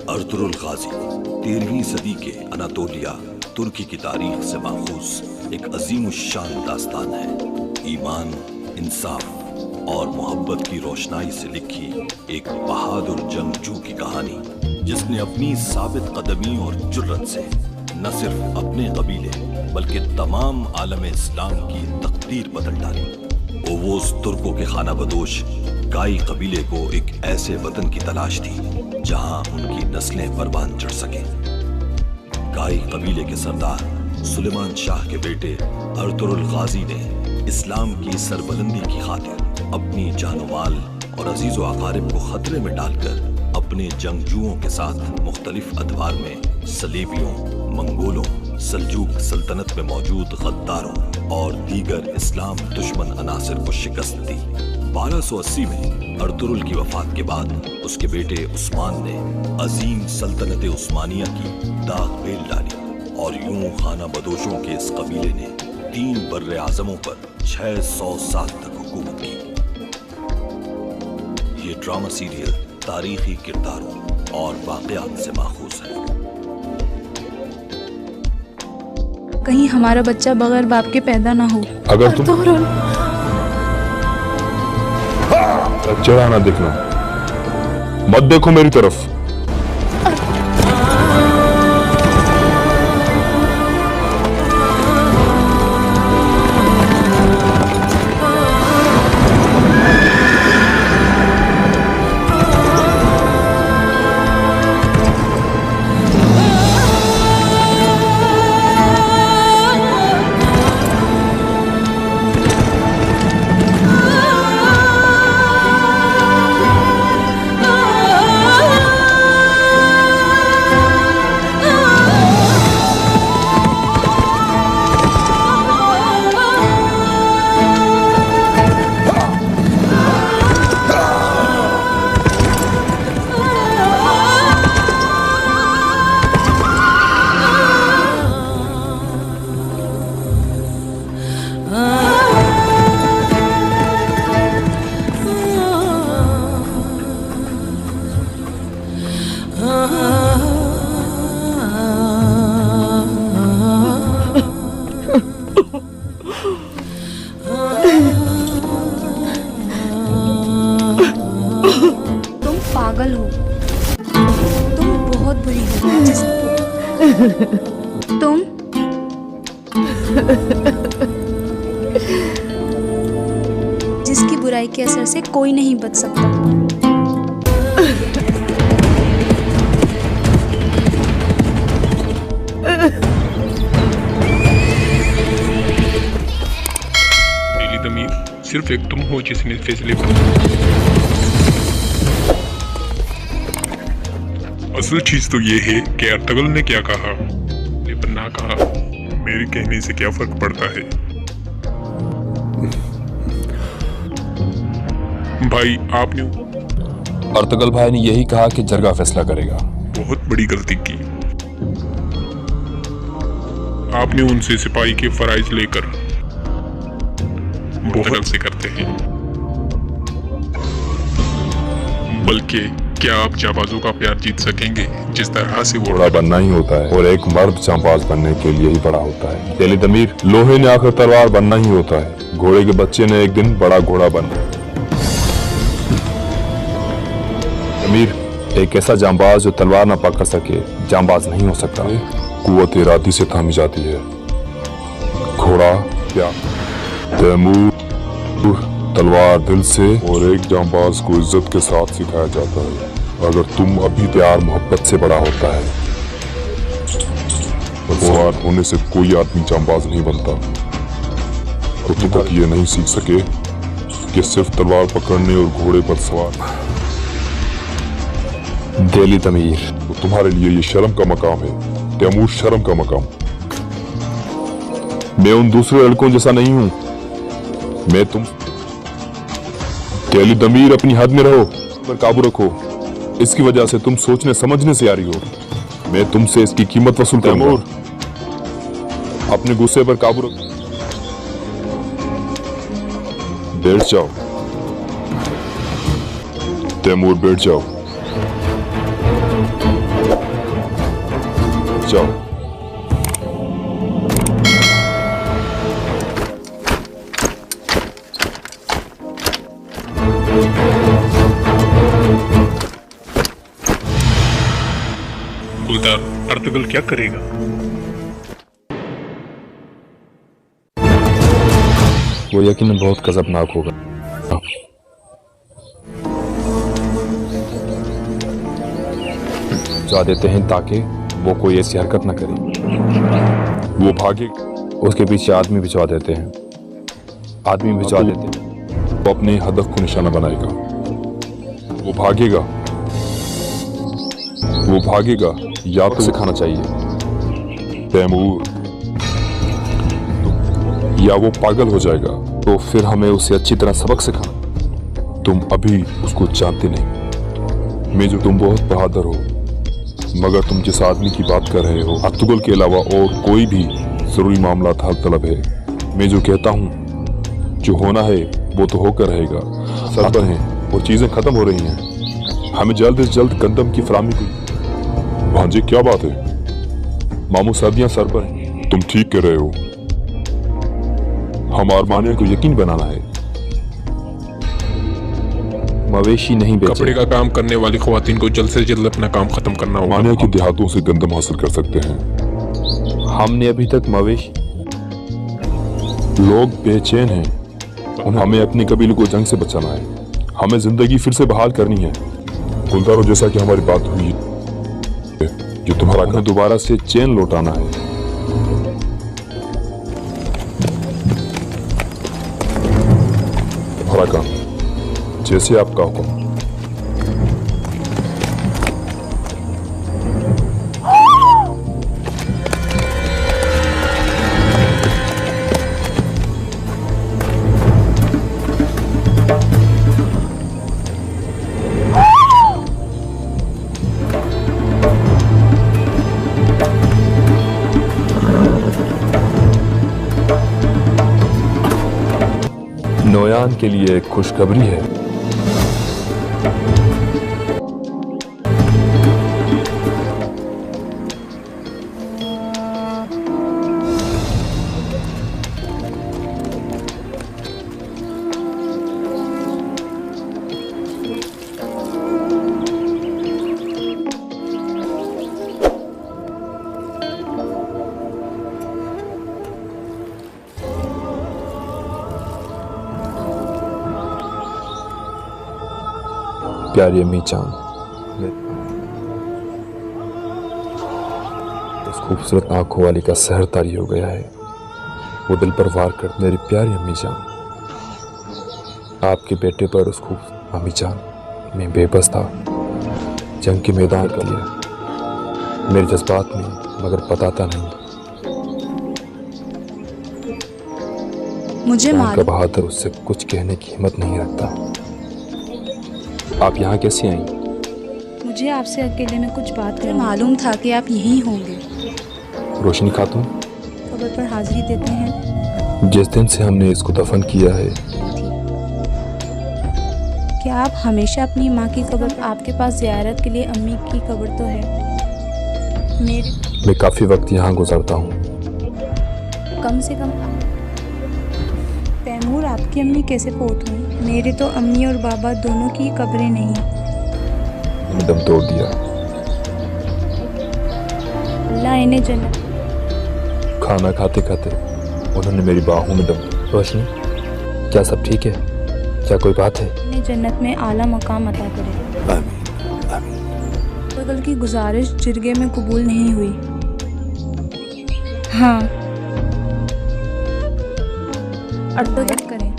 Ertugrul गाजी 13वीं सदी के Anatolia तुर्की की तारीख से माखूज एक अजीम शान दास्तान है। ईमान, इंसाफ और मोहब्बत की रोशनाई से लिखी एक बहादुर जंगजू की कहानी, जिसने अपनी साबित कदमी और जुर्रत से न सिर्फ अपने कबीले बल्कि तमाम आलम इस्लाम की तकदीर बदल डाली। ओवोस तुर्कों के खाना बदोश गाई कबीले को एक ऐसे वतन की तलाश थी जहां उनकी नस्लें परवान चढ़ सके। गाई कबीले के सरदार सुलेमान शाह के बेटे अर्तुगरुल गाजी ने इस्लाम की सरबलंदी की खातिर अपनी जानो-माल और अजीजो अकारिब को खतरे में डालकर अपने जंगजुओं के साथ मुख्तलिफ अदवार में सलीबियों, मंगोलों, सल्जूक सल्तनत में मौजूद गद्दारों और दीगर इस्लाम दुश्मन अनासिर को शिकस्त दी। 1280 में अर्तुगरुल की वफात के बाद उसके बेटे उस्मान ने अजीम सल्तनत उस्मानिया की दाग बेल डाली और यूं खाना बदोशों के इस कबीले ने 3 बर्रे आज़मों पर 600 साल तक हुकूमत की। ये ड्रामा सीरियल तारीखी किरदारों और वाक़यात से माखूज है। कहीं हमारा बच्चा बगैर बाप के पैदा ना हो। अगर तुम चढ़ाना देखना, मत देखो मेरी तरफ। तुम पागल हो, तुम बहुत बुरी हो। तुम जिसकी बुराई के असर से कोई नहीं बच सकता। डेली दमीर सिर्फ एक तुम हो जिसने फैसले असल चीज तो ये है कि अर्तुगरुल ने क्या कहा पर ना कहा, मेरे कहने से क्या फर्क पड़ता है। भाई आपने अर्तुगरुल भाई ने यही कहा कि जरगा फैसला करेगा। बहुत बड़ी गलती की। आपने उनसे सिपाही के फराइज लेकर बहुत से करते हैं, बल्कि क्या आप जाबाजों का प्यार जीत सकेंगे जिस तरह से वो घोड़ा बनना ही होता है और एक मर्द जाबाज बनने के लिए ही बड़ा होता है। डेली दमीर, लोहे ने आखिर तलवार बनना ही होता है। घोड़े के बच्चे ने एक दिन बड़ा घोड़ा बनना। दमीर, एक ऐसा जांबाज जो तलवार न पकड़ सके जांबाज नहीं हो सकता। कुव्वत इरादी से थामी जाती है। घोड़ा क्या तैमूर, तलवार दिल से और एक जांबाज को इज्जत के साथ सिखाया जाता है। अगर तुम अभी प्यार मोहब्बत से बड़ा होता है, सवार होने से कोई आदमी जांबाज नहीं बनता। तो तुम तक ये नहीं सीख सके कि सिर्फ तलवार पकड़ने और घोड़े पर सवार। डेली तमीर, तो तुम्हारे लिए ये शर्म का मकाम है। तैमूर शर्म का मकाम। मैं उन दूसरे लड़कों जैसा नहीं हूं। मैं तुम डेली दमीर, अपनी हद में रहो, पर काबू रखो। इसकी वजह से तुम सोचने समझने से आ रही हो। मैं तुमसे इसकी कीमत वसूल करूंगा। अपने गुस्से पर काबू रखो। बैठ जाओ तैमूर, बैठ जाओ। जाओ। गुलदार, अर्तुगल क्या करेगा? वो यकीनन बहुत गजबनाक होगा। जा देते हैं ताकि वो कोई ऐसी हरकत ना करे। वो भागे, उसके पीछे आदमी भिजवा देते हैं। आदमी भिजवा देते हैं, वो अपने हदफ को निशाना बनाएगा। वो भागेगा, वो भागेगा, या तो सिखाना चाहिए तैमूर, या वो पागल हो जाएगा। तो फिर हमें उसे अच्छी तरह सबक सिखाना। तुम अभी उसको जानते नहीं। मैं जो तुम बहुत बहादुर हो, मगर तुम जिस आदमी की बात कर रहे हो, अर्तुगल के अलावा और कोई भी जरूरी मामला हल तलब है। मैं जो कहता हूँ, जो होना है वो तो होकर रहेगा। सर पर हैं और चीजें खत्म हो रही हैं। हमें जल्द से जल्द गंदम की फराहमी की। भांजे, क्या बात है? मामू, सर्दियां सर पर हैं। तुम ठीक कह रहे हो। हम आरमानिया को यकीन बनाना है। मवेशी नहीं बेचे। कपड़े का काम करने वाली खवातीन को जल्द से जल्द अपना काम खत्म करना होगा। आरमानिया के देहातों से गंदम हासिल कर सकते हैं। हमने अभी तक मवेशी, लोग बेचैन हैं। हमें अपने कबीले को जंग से बचाना है। हमें जिंदगी फिर से बहाल करनी है। गुलदारो, जैसा कि हमारी बात हुई है, जो तुम्हारा घर दोबारा से चैन लौटाना है। तुम्हारा काम जैसे आपका हुक्म। नोयान के लिए एक खुशखबरी है। प्यारी अम्मी जान, उस खूबसूरत आंखों वाली का सहर तारी हो गया है। वो दिल पर वार कर। मेरी प्यारी अम्मी जान, आपके बेटे पर उस खूब अम्मी जान, मैं बेबस था जंग के मैदान के लिए। मेरे जज्बात में मगर बताता नहीं। मुझे का मालूम, बहादुर उससे कुछ कहने की हिम्मत नहीं रखता। आप यहाँ कैसे आई? मुझे आपसे अकेले में कुछ बात करनी। मालूम था कि आप यहीं होंगे। रोशनी खातून, कब्र पर हाजिरी देते हैं। जिस दिन से हमने इसको दफन किया है, क्या आप हमेशा अपनी माँ की कब्र, आपके पास ज़ियारत के लिए अम्मी की कब्र तो है। मैं काफी वक्त यहाँ गुजारता हूँ। कम से कम तैमूर, आपकी अम्मी कैसे फोत हुई? मेरे तो अम्मी और बाबा दोनों की कब्रें नहीं। मैंने दम तोड़ दिया। अल्लाह इन्हें जन्नत। खाना खाते खाते उन्होंने मेरी बाहों में दम। रोशनी, क्या सब ठीक है? क्या कोई बात है? इन्हें जन्नत में आला मकाम अता करे। आमीन आमीन। बगल की गुजारिश जिरगे में कबूल नहीं हुई। हाँ, अर्तुगल करें,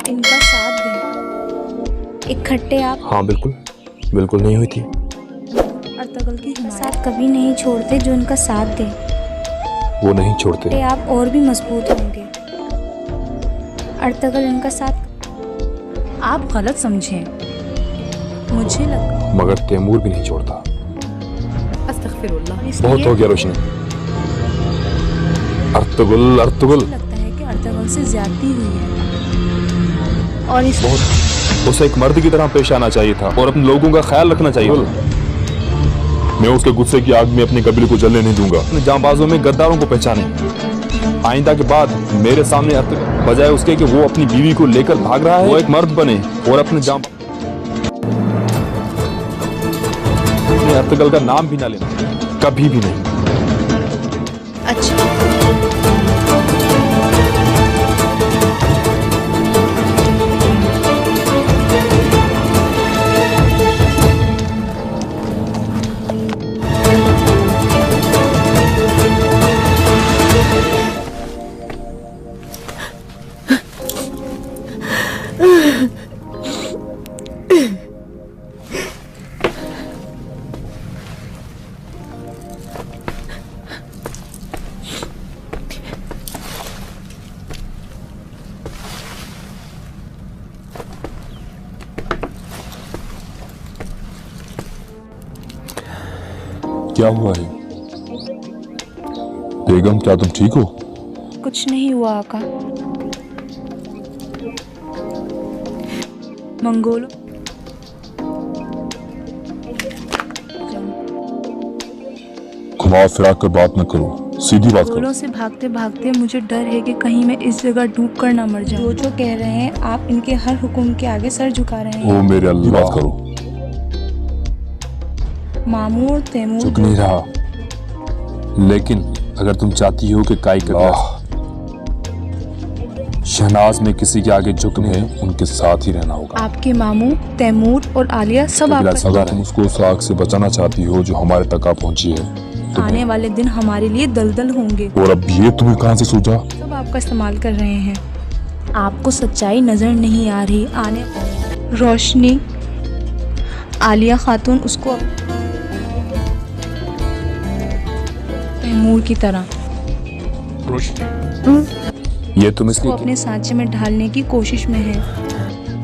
इनका साथ दें। इकट्ठे आप। हाँ बिल्कुल, बिल्कुल नहीं हुई थी। अर्तुगल की साथ कभी नहीं छोड़ते जो इनका साथ दे। वो नहीं छोड़ते। आप और भी मजबूत होंगे। अर्तुगल इनका साथ। आप गलत समझें, मुझे लगा। मगर तैमूर भी नहीं छोड़ता। अस्तगफिरुल्लाह। बहुत हो गया रोशनी। अर्तुगल, अर्तुगल। लगता है कि अर्तुगल से ज्यादती हुई है। और इस उसे एक मर्द की तरह पेश आना चाहिए था और अपने लोगों का ख्याल रखना चाहिए था। मैं उसके गुस्से की आग में अपने कबीले को जलने नहीं दूंगा। अपने जांबाजों में गद्दारों को पहचाने, आइंदा के बाद मेरे सामने बजाय उसके कि वो अपनी बीवी को लेकर भाग रहा है, वो एक मर्द बने और अपने अर्तगल का नाम भी ना लेना, कभी भी नहीं। अच्छा, क्या हुआ है बेगम, क्या तुम ठीक हो? कुछ नहीं हुआ आका। मंगोलों घुमा फिरा कर बात न करो, सीधी बात करो। मंगोलों से भागते भागते मुझे डर है कि कहीं मैं इस जगह डूब कर ना मर जाऊं। जो कह रहे हैं आप इनके हर हुक्म के आगे सर झुका रहे हैं। ओ मेरे अल्लाह, बात करो। मामू और तैमूर चुप नहीं रहा, लेकिन अगर तुम चाहती हो कि काई कबीला शहनाज में किसी के आगे झुकने, उनके साथ ही रहना होगा। आपके मामू तैमूर और आलिया सब आपका। अगर तुम उसको उस आग से बचाना चाहती हो जो हमारे तक आ पहुंची है, तो आने वाले दिन हमारे लिए दलदल होंगे। और अब ये तुम्हें कहां से सूझा? सब आपका इस्तेमाल कर रहे हैं। आपको सच्चाई नजर नहीं आ रही। आने रोशनी, आलिया खातून उसको तैमूर की तरह ये तुम इसलिए अपने सांचे में ढालने की कोशिश में है।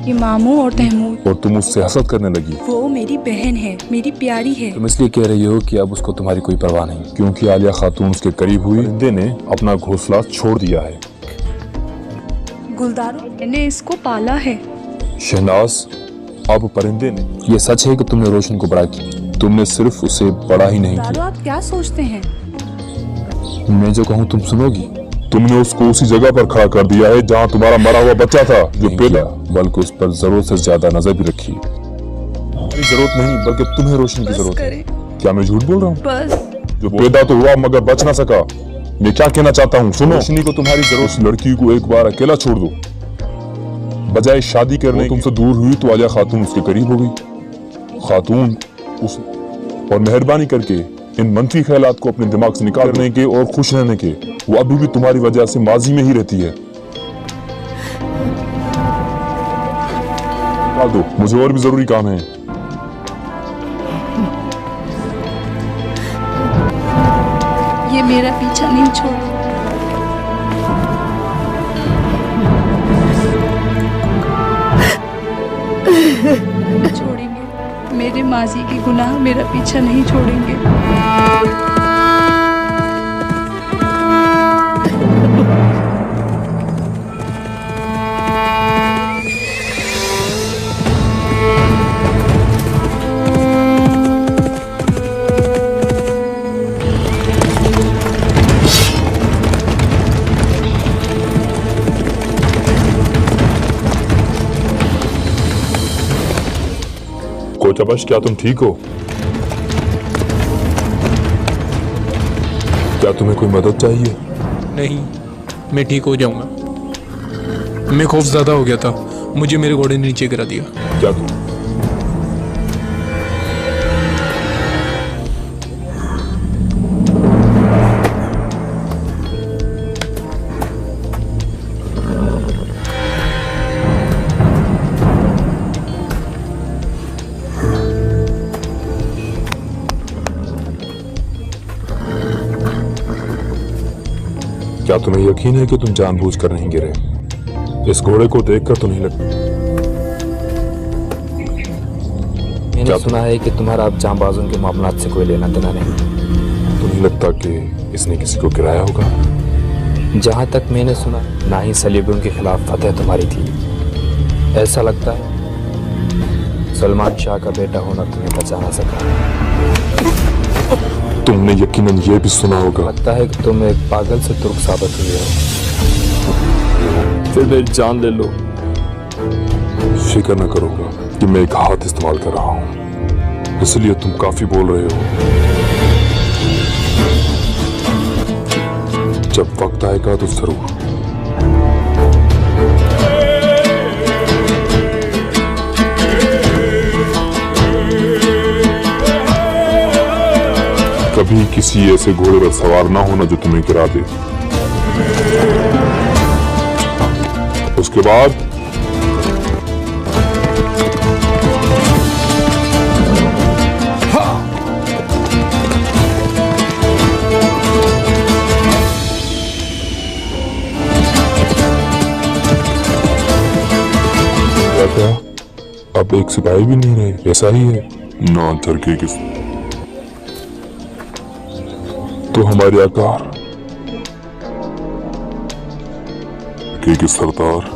ये मामू और तैमूर, और तुम उससे हसद करने लगी। वो मेरी बहन है, मेरी प्यारी है। तुम इसलिए कह रही हो कि अब उसको तुम्हारी कोई परवाह नहीं, क्योंकि आलिया खातून उसके करीब हुई। परिंदे ने अपना घोंसला छोड़ दिया है। गुलदारों ने इसको पाला है। शहनाज, अब परिंदे ने। ये सच है कि तुमने रोशन को बड़ा किया, तुमने सिर्फ उसे बड़ा ही नहीं गुलदारों, आप क्या सोचते हैं? किया। मैं जो कहूँ तुम सुनोगी। तुमने उसको उसी जगह पर खड़ा कर दिया है जहाँ तुम्हारा मरा हुआ बच्चा था, जो पैदा, बल्कि उस पर जरूरत से ज्यादा नजर भी रखी। जरूरत नहीं, बल्कि तुम्हें रोशन की जरूरत है। क्या मैं झूठ बोल रहा हूँ? बस जो पैदा तो हुआ मगर बच ना सका। मैं क्या कहना चाहता हूँ, सुनो। रोशनी को तुम्हारी जरूरत। उस लड़की को एक बार अकेला छोड़ दो। बजाय शादी करने तुमसे दूर हुई तो आलिया खातून उसके करीब हो गई। खातून उस और मेहरबानी करके इन मनफी ख्यालात को अपने दिमाग से निकालने के और खुश रहने के, वो अभी भी तुम्हारी वजह से माजी में ही रहती है। निकाल दो, मुझे और भी जरूरी काम है। ये मेरा पीछा नहीं छोड़। छोड़ेंगे मेरे माजी के गुनाह मेरा पीछा नहीं छोड़ेंगे। कोचबश, क्या तुम ठीक हो? क्या तुम्हें कोई मदद चाहिए? नहीं, मैं ठीक हो जाऊंगा। मैं खौफज़दा हो गया था, मुझे मेरे घोड़े ने नीचे गिरा दिया। क्या तुम? क्या तुम्हें यकीन है कि तुम जानबूझकर नहीं गिरे? इस घोड़े को देखकर तो नहीं लगता। मैंने सुना है कि तुम्हारा अब जांबाजों के मामलात से कोई लेना देना नहीं। तो नहीं लगता कि इसने किसी को गिराया होगा? जहाँ तक मैंने सुना, ना ही सलीबियों के खिलाफ फतेह तुम्हारी थी, ऐसा लगता है सलमान शाह का बेटा होना तुम्हें बचा ना सका। तुमने यकीनन ये भी सुना होगा। लगता है कि तुम एक पागल से तुर्क साबित हुए हो। फिर मेरी जान ले लो। फिक्र न करूंगा कि मैं एक हाथ इस्तेमाल कर रहा हूं, इसलिए तुम काफी बोल रहे हो। जब वक्त आएगा तो जरूर। कभी किसी ऐसे घोड़े पर सवार ना होना जो तुम्हें गिरा दे। उसके बाद क्या अब एक सिपाही भी नहीं रहे? ऐसा ही है ना थरके किस तो हमारे आकार के सरदार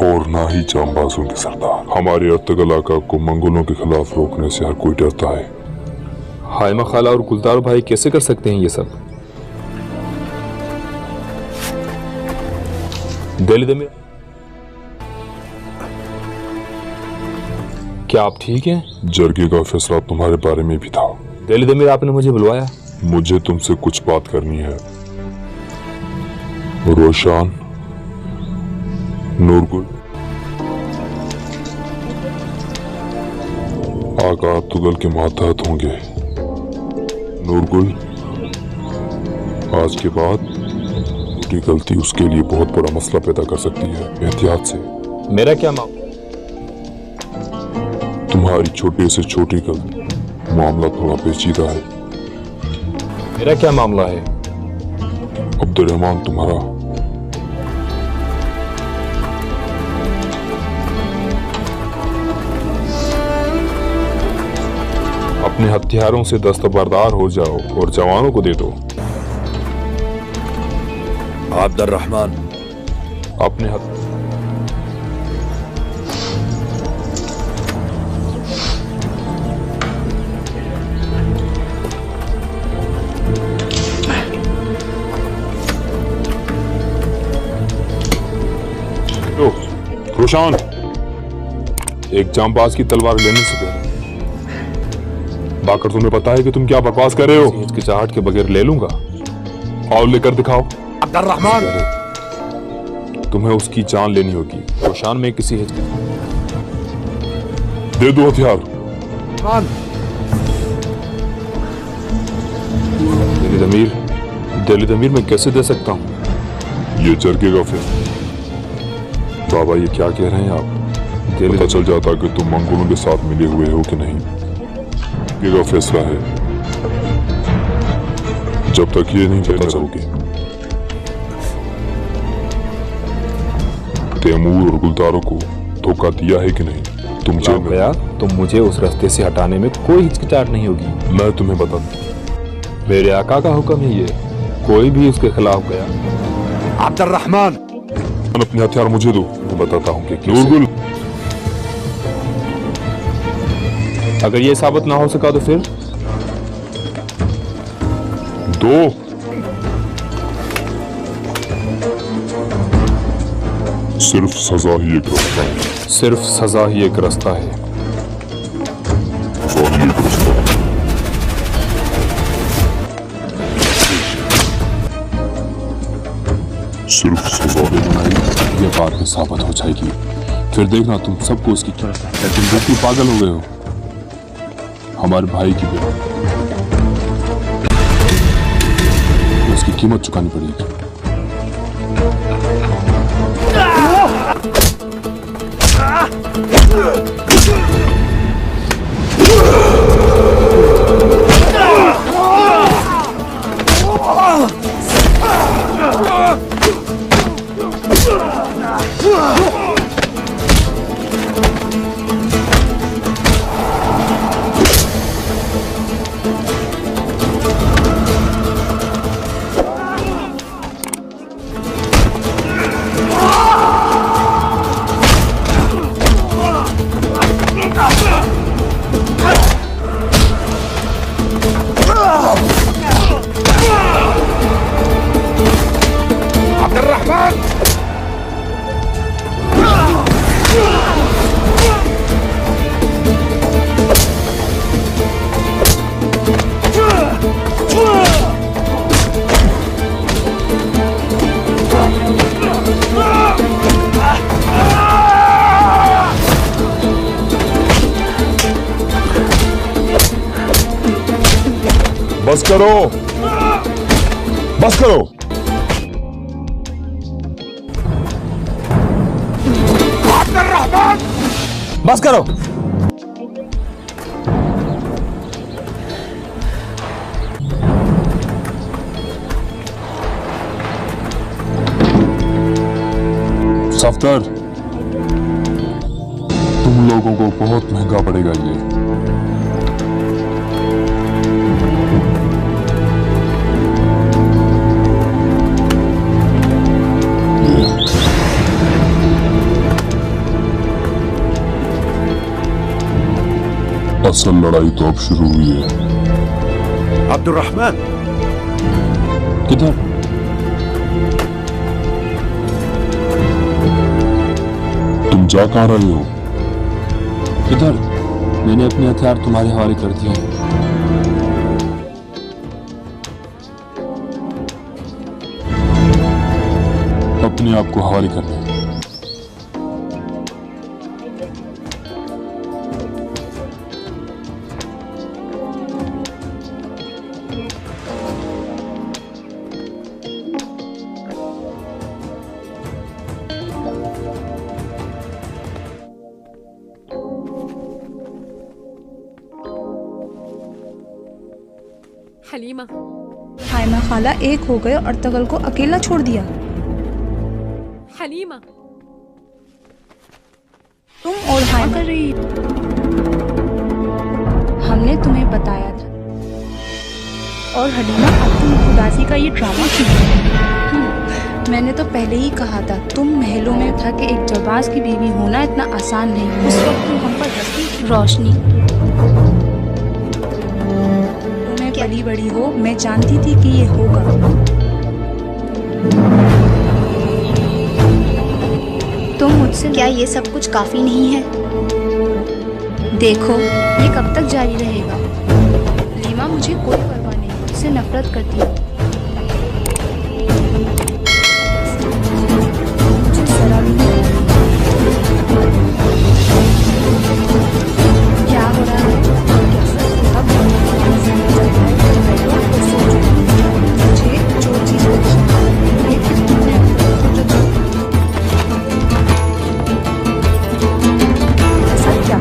और ना ही जांबाजों के सरदार। हमारे अर्तगल आका को मंगोलों के खिलाफ रोकने से हर कोई डरता है। हाइमा खाला और गुलदार भाई कैसे कर सकते हैं ये सब? दिल्ली दमीर, क्या आप ठीक हैं? जरगे का फैसला तुम्हारे बारे में भी था। दिल्ली दमीर, आपने मुझे बुलवाया? मुझे तुमसे कुछ बात करनी है। रोशान, नूरगुल, आका तुगल के मातहत होंगे। नूरगुल, आज के बाद की गलती उसके लिए बहुत बड़ा मसला पैदा कर सकती है। एहतियात से। मेरा क्या मामला? तुम्हारी छोटे से छोटी गलती मामला थोड़ा पेचीदा है। मेरा क्या मामला है? अब्दुर्रहमान तुम्हारा अपने हथियारों से दस्तबरदार हो जाओ और जवानों को दे दो। अब्दुर्रहमान अपने रोशान, एक जांबाज की तलवार लेने से पहले बाकर तुम्हें पता है कि तुम क्या बकवास कर रहे हो? हिचकिचाहट के बगैर ले लूंगा। और लेकर दिखाओ। अब्दुर्रहमान, तुम्हें उसकी जान लेनी होगी। रोशान में किसी दे दो हथियार। दिल्ली दमीर मैं कैसे दे सकता हूँ? ये जरगेगा फिर। बाबा ये क्या कह रहे हैं आप? पता चल जाता कि तुम मंगोलों के साथ मिले हुए हो कि नहीं। ये फैसला है। जब तक ये नहीं पता चलोगे। तैमूर और गुलदारों को धोखा दिया है कि नहीं? तुम जेल में गया तो मुझे उस रास्ते से हटाने में कोई हिचकिचाहट नहीं होगी। मैं तुम्हें बता दूं, मेरे आका का हुक्म है ये। कोई भी उसके खिलाफ गया। अब्दुर्रहमान, अपने हथियार मुझे दो, मैं बताता हूँ कि नूरगुल। अगर ये साबित ना हो सका तो फिर दो। सिर्फ सजा ही एक रास्ता है। सिर्फ सजा ही एक रास्ता है। सजा ही एक रास्ता है। सिर्फ सजा देना ही ये बात में साबित हो जाएगी। फिर देखना तुम सबको उसकी क्या। तुम बिल्कुल पागल हो गए हो। हमारे भाई की बेटी, उसकी कीमत चुकानी पड़ेगी। बस करो, बस करो। बस करो। सफदर, तुम लोगों को बहुत महंगा पड़ेगा ये। असल लड़ाई तो अब शुरू हुई है। अब्दुर्रहमान, किधर? तुम जा कहाँ रहे हो? किधर? मैंने अपने हथियार तुम्हारे हवाले कर दिए। अपने आप को हवाले करना। हलीमा, हाइमा खाला एक हो गए और तगल को अकेला छोड़ दिया। हलीमा, तुम और हाइमा कर रही हो। हमने तुम्हें बताया था। और हलीमा, अब तुम उदासी का ये ड्रामा क्यों? मैंने तो पहले ही कहा था, तुम महलों में था कि एक जबाज की बीवी होना इतना आसान नहीं। उस वक्त तुम हम पर हंसती थी। रोशनी, तुम्हें पली बड़ी हो, मैं जानती थी कि ये होगा। तुम मुझसे क्या ये सब कुछ काफी नहीं है? देखो, ये कब तक जारी रहेगा? लीमा, मुझे कोई परवाह नहीं, मुझसे नफरत करती हूँ। मुझे जरा भी नहीं। क्या हो रहा है? कब मुझे जो चीज पसंद है, ये तुमने ऐसा क्या?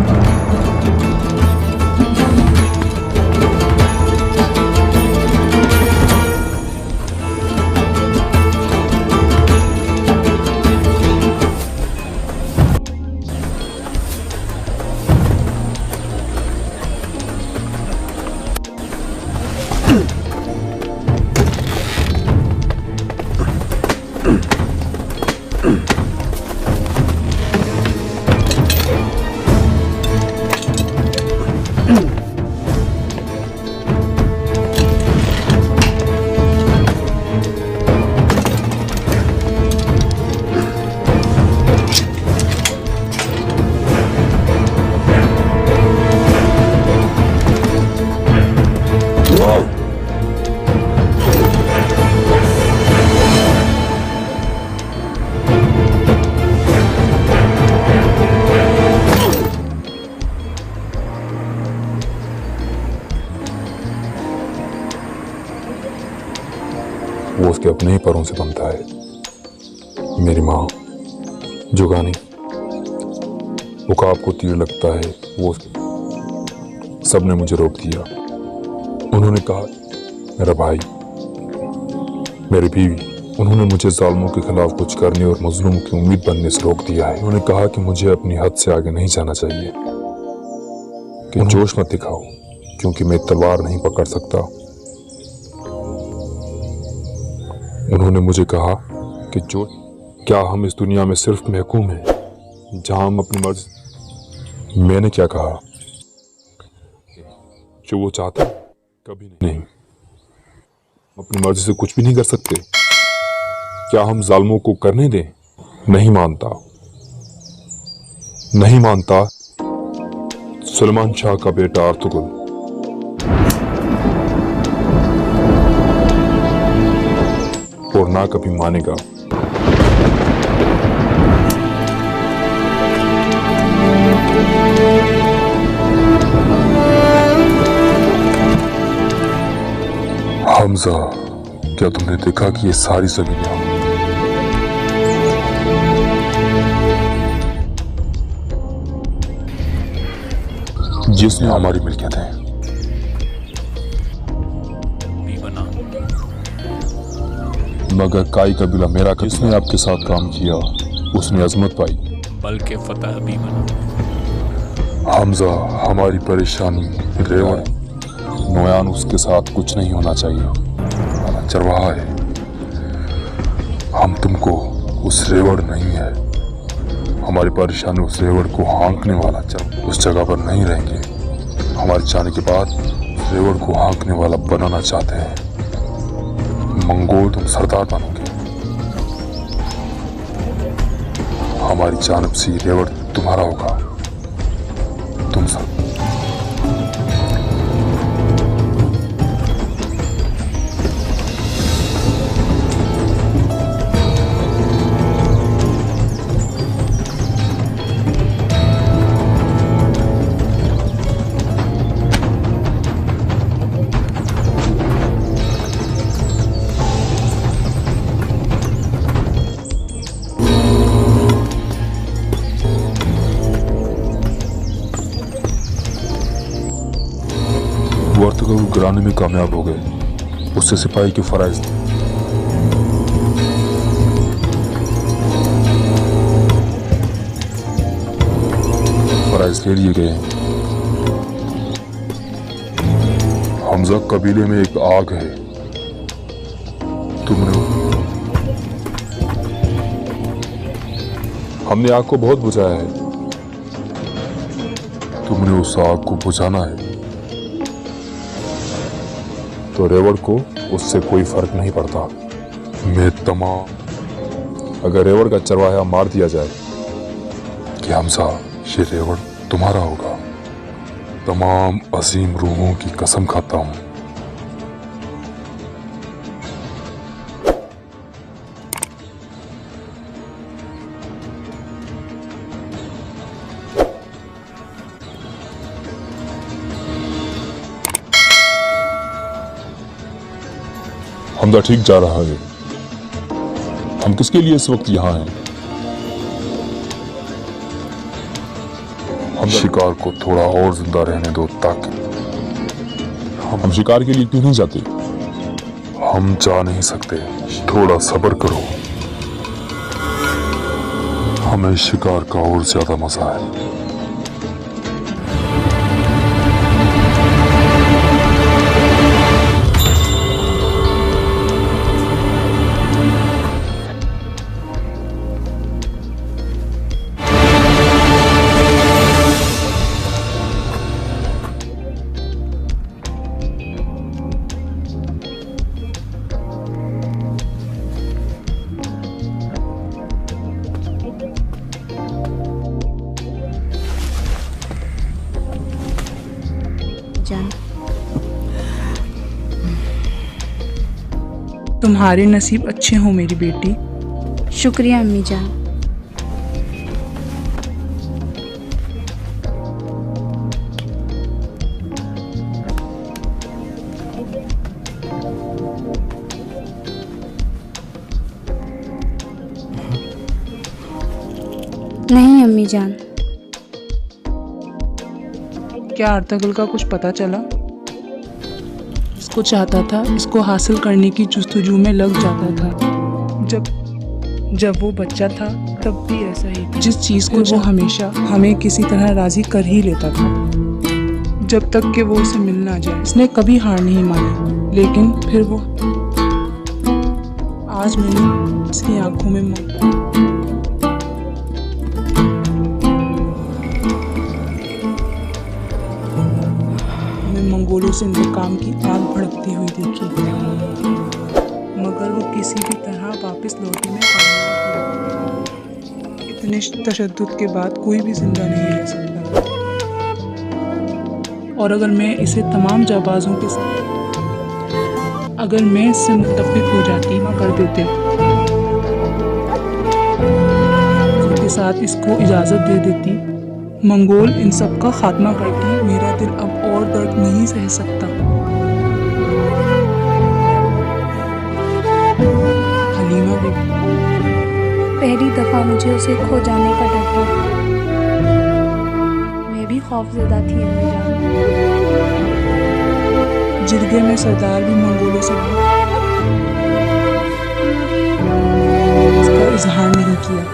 वो उसके अपने ही पैरों से बनता है। मेरी माँ जुगानी, उकाब को तीर लगता है, वो उसके। सबने मुझे रोक दिया। उन्होंने कहा, मेरा भाई, मेरी बीवी, उन्होंने मुझे जालिमों के खिलाफ कुछ करने और मजलूम की उम्मीद बनने से रोक दिया है। उन्होंने कहा कि मुझे अपनी हद से आगे नहीं जाना चाहिए, कि जोश मत दिखाओ, क्योंकि मैं तलवार नहीं पकड़ सकता। उन्होंने मुझे कहा कि जो क्या हम इस दुनिया में सिर्फ महकूम हैं, जहां हम अपनी मर्जी। मैंने क्या कहा? जो वो चाहता कभी नहीं। अपनी मर्जी से कुछ भी नहीं कर सकते। क्या हम जालिमों को करने दें? नहीं मानता, नहीं मानता। सुलेमान शाह का बेटा अर्तुगरुल, और ना कभी मानेगा। हमजा, क्या तुमने देखा कि ये सारी जमीनें जिसमें हमारी मिल्कियत है? मगर काई कबीला मेरा, किसने आपके साथ काम किया उसने अजमत पाई, बल्कि फतह भी बना। हमजा, हमारी परेशानी रेवड़ नोयान, उसके साथ कुछ नहीं होना चाहिए। चरवाहा है, हम तुमको उस रेवड़ नहीं है। हमारी परेशानी उस रेवड़ को हाँकने वाला उस जगह पर नहीं रहेंगे। हमारे जाने के बाद रेवड़ को हाँकने वाला बनाना चाहते हैं। मंगोल तुम सरदार बनोगे, हमारी जानब से रेवड़ तुम्हारा होगा। तुम सब अर्तुगरुल गिराने में कामयाब हो गए। उससे सिपाही के फराइज ले लिए गए। हमजा, कबीले में एक आग है, हमने आग को बहुत बुझाया है, तुमने उस आग को बुझाना है। तो रेवड़ को उससे कोई फर्क नहीं पड़ता। मैं तमाम, अगर रेवड़ का चरवाहा मार दिया जाए कि हमजा, ये रेवड़ तुम्हारा होगा, तमाम अजीम रूहों की कसम खाता हूं। हमजा ठीक जा रहा है। हम किसके लिए इस वक्त यहाँ हैं? हम शिकार को थोड़ा और जिंदा रहने दो, ताकि हम शिकार के लिए क्यों नहीं जाते? हम जा नहीं सकते, थोड़ा सब्र करो, हमें शिकार का और ज्यादा मजा है। तुम्हारे नसीब अच्छे हो मेरी बेटी। शुक्रिया अम्मी जान। नहीं अम्मी जान। क्या अर्तुगरुल का कुछ पता चला? इसको चाहता था, इसको हासिल करने की जुस्तजू में लग जाता था। जब वो बच्चा था तब भी ऐसा ही था। जिस चीज़ को वो हमेशा हमें किसी तरह राजी कर ही लेता था, जब तक कि वो उसे मिल ना जाए। इसने कभी हार नहीं मानी, लेकिन फिर वो आज मैंने इसकी आंखों में मंगोलों से इंतकाम की आग भड़कती हुई देखी, मगर वो किसी भी तरह वापस लौटने में कामयाब हुआ। इतने तशद्दुद के बाद कोई भी जिंदा नहीं रह सकता, और अगर मैं इसे तमाम जाबाजों के साथ, अगर मैं इससे मुत्तफिक हो जाती ना कर देते, उसके साथ इसको इजाज़त दे देती, मंगोल इन सब का खात्मा करती, मेरा दिल अब और दर्द नहीं सह सकता। पहली दफा मुझे उसे खो जाने का डर था। मैं भी खौफजदा थी अम्मी जान। जिरगे में सरदार भी मंगोलों से इसका इजहार नहीं किया।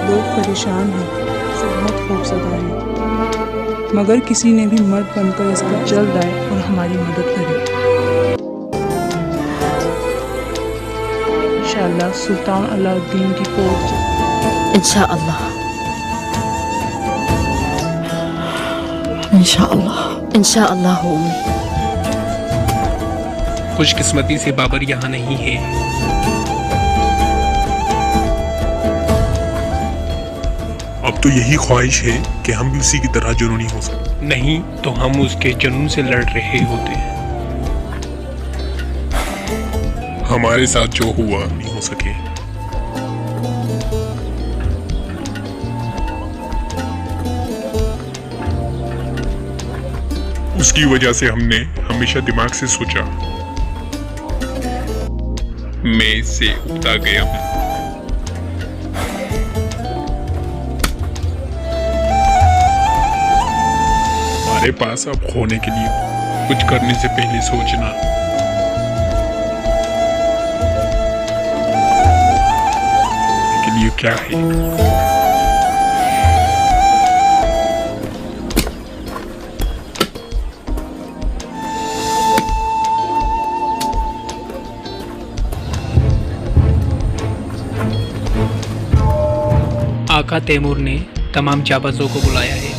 लोग परेशान हैं, सब बहुत खौफजदा हैं, मगर किसी ने भी मर्द बनकर इसका जल्द आए और हमारी मदद करे। इंशाअल्लाह सुल्तान अलाउद्दीन की फौज इंशाअल्लाह इंशाअल्लाह इंशाअल्लाह उम्मी। खुशकिस्मती से बाबर यहाँ नहीं है। अब तो यही ख्वाहिश है कि हम भी उसी की तरह जुनूनी हो सके। नहीं तो हम उसके जुनून से लड़ रहे होते हैं। हमारे साथ जो हुआ नहीं हो सके। उसकी वजह से हमने हमेशा दिमाग से सोचा। मैं इससे उबता गया हूं। हमारे पास अब खोने के लिए कुछ करने से पहले सोचना। के लिए क्या है? आका तैमूर ने तमाम जाबाजों को बुलाया है।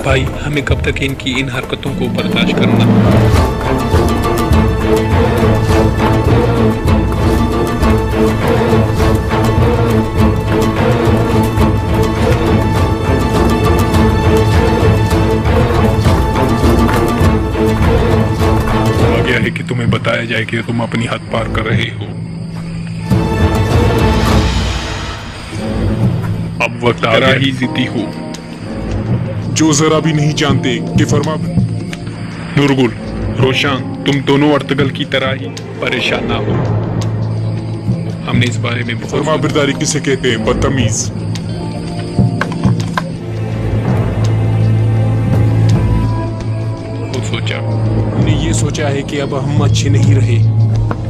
भाई हमें कब तक इनकी इन हरकतों को बर्दाश्त करना? आ गया है कि तुम्हें बताया जाए कि तुम अपनी हद पार कर रहे हो। अब वक्त आ रहा ही जिद्दी हो, जो जरा भी नहीं जानते कि फरमा। नूरगुल, रोशान, तुम दोनों अर्तगल की तरह ही परेशान ना हो। हमने इस बारे में फरमा बिरदारी किसे कहते हैं? बदतमीज। वो सोचा, हमने ये सोचा है कि अब हम अच्छे नहीं रहे।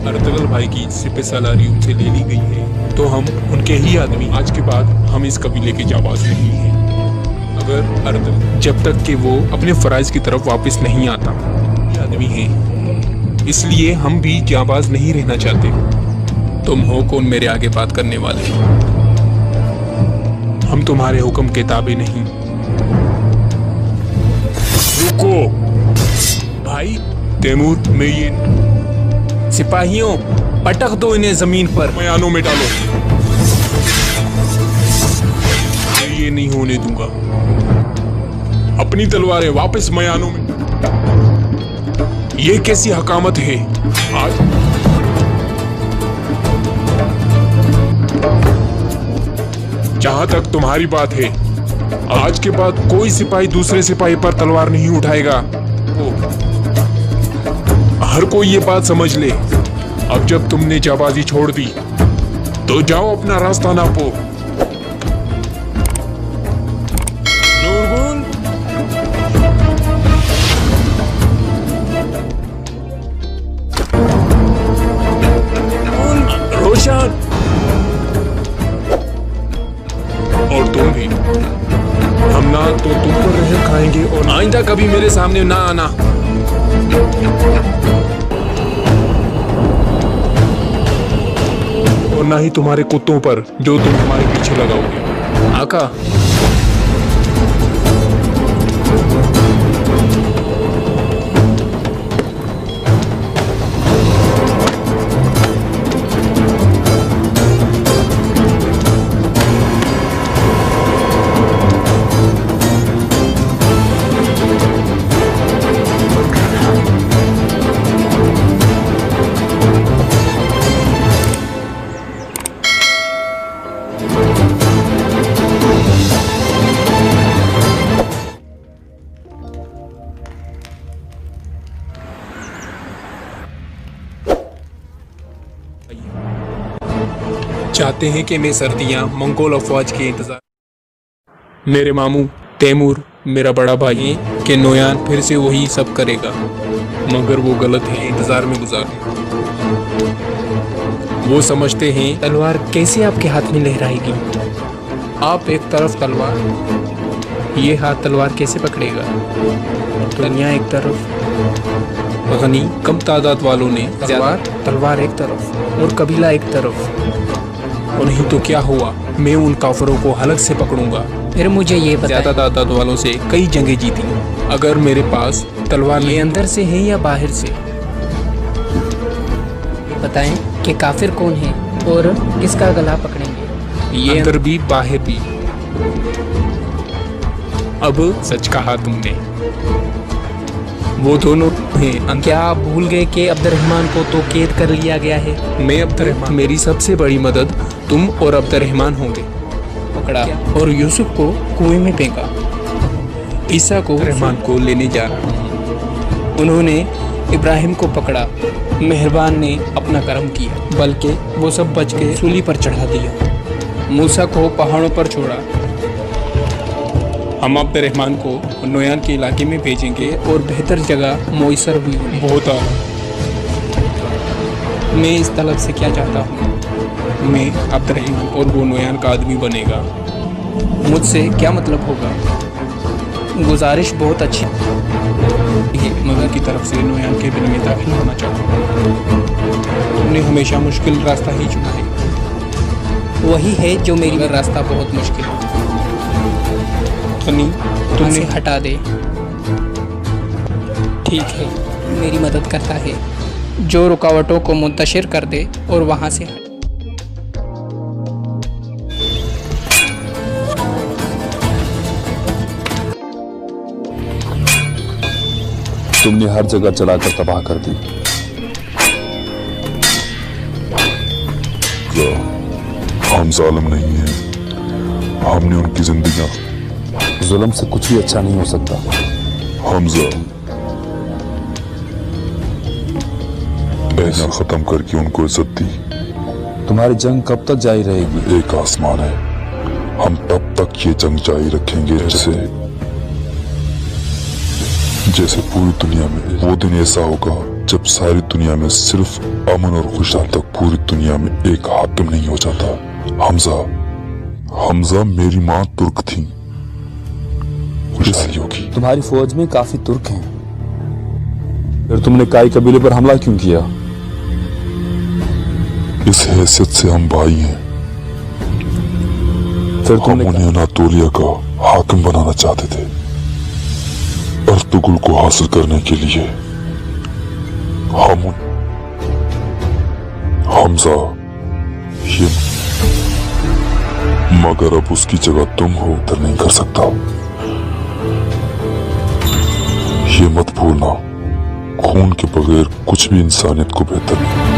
अर्तगल भाई की सिपह सालारी उनसे ले ली गई है, तो हम उनके ही आदमी। आज के बाद हम इस कबीले के जाबाज नहीं हैं। अगर अर्तगल जब तक कि वो अपने फराइज की तरफ वापस नहीं आता, ये आदमी हैं, इसलिए हम भी जाबाज नहीं रहना चाहते। तुम हो कौन मेरे आगे बात करने वाले? हम तुम्हारे हुक्म के ताबे नहीं। रुको भाई तैमूर, मैं ये सिपाहियों, पटक दो इन्हें जमीन पर, मयानों में डालो। मैं ये नहीं होने दूंगा। अपनी तलवारें वापस मयानों में। ये कैसी हकामत है? आज जहां तक तुम्हारी बात है, आज के बाद कोई सिपाही दूसरे सिपाही पर तलवार नहीं उठाएगा। हर कोई ये बात समझ ले। अब जब तुमने जाबाजी छोड़ दी, तो जाओ अपना रास्ता नापो। नूरगुल, रोशन, और तुम भी। हम ना तो तुम पर रहम खाएंगे और आइंदा कभी मेरे सामने ना आना। और ना ही तुम्हारे कुत्तों पर जो तुम हमारे पीछे लगाओगे। आका, चाहते हैं कि मैं सर्दियां मंगोल अफवाज के इंतजार। मेरे मामू तैमूर मेरा बड़ा भाई है कि नोयान फिर से वही सब करेगा, मगर वो गलत है। इंतजार में गुजारे। वो समझते हैं तलवार कैसे आपके हाथ में लहराएगी? आप एक तरफ तलवार, ये हाथ तलवार कैसे पकड़ेगा? दुनिया एक तरफ, गनी कम तादाद वालों ने तलवार एक तरफ और कबीला एक तरफ। और नहीं तो क्या हुआ, मैं उन काफरों को हलक से पकड़ूंगा। फिर मुझे ये ज्यादा तादाद वालों से कई जंगें जीती। अगर मेरे पास तलवार ये अंदर से है या बाहर से? बताएं कि काफिर कौन है और किसका गला पकड़ेंगे? ये अंदर भी बाहर भी। अब सच कहा तुमने, वो दोनों हैं। क्या आप भूल गए कि अब्दुर्रहमान को तो कैद कर लिया गया है? मैं अब्दुर्रहमान, मेरी सबसे बड़ी मदद तुम और अब्दुर्रहमान होंगे। पकड़ा और यूसुफ को कुएं में फेंका। ईसा को रहमान को लेने जा रहा हूं। उन्होंने इब्राहिम को पकड़ा। मेहरबान ने अपना कर्म किया, बल्कि वो सब बच के सूली पर चढ़ा दिया। मूसा को पहाड़ों पर छोड़ा। हम अब्दुर्रहमान को नोयान के इलाके में भेजेंगे और बेहतर जगह मुयसर हुई उन्हें। बहुत मैं इस तलब से क्या चाहता हूँ? मैं अब्दुर्रहमान और वो नोयान का आदमी बनेगा। मुझसे क्या मतलब होगा? गुजारिश बहुत अच्छी है, मगर की तरफ से नोयान के बिल में दाखिल होना चाहता हूँ। तुमने हमेशा मुश्किल रास्ता ही चुना है। वही है जो मेरी रास्ता बहुत मुश्किल है। तुमने हटा दे। ठीक है, मेरी मदद करता है जो रुकावटों को मुंतशिर कर दे और वहां से हट। तुमने हर जगह चलाकर तबाह कर दी। हम जालिम नहीं हैं, हमने उनकी जिंदगियां। जुल्म से कुछ भी अच्छा नहीं हो सकता। हमजा ऐसा खत्म करके उनको इज्जत दी। तुम्हारी जंग कब तक जारी रहेगी? एक आसमान है, हम तब तक ये जंग जारी रखेंगे जैसे पूरी दुनिया में। वो दिन ऐसा होगा जब सारी दुनिया में सिर्फ अमन और खुशहाल तक पूरी दुनिया में एक हाकिम नहीं हो जाता। हमजा मेरी माँ तुर्क थी, खुशहाली होगी। तुम्हारी फौज में काफी तुर्क हैं, फिर तुमने काई कबीले पर हमला क्यों किया? इस हैसियत से हम भाई हैं। फिर तुम उन्हें अनातोलिया का हाकिम बनाना चाहते थे। अर्तुगरुल को हासिल करने के लिए हमजा ये, मगर अब उसकी जगह तुम हो, तर नहीं कर सकता। ये मत भूलना, खून के बगैर कुछ भी इंसानियत को बेहतर नहीं।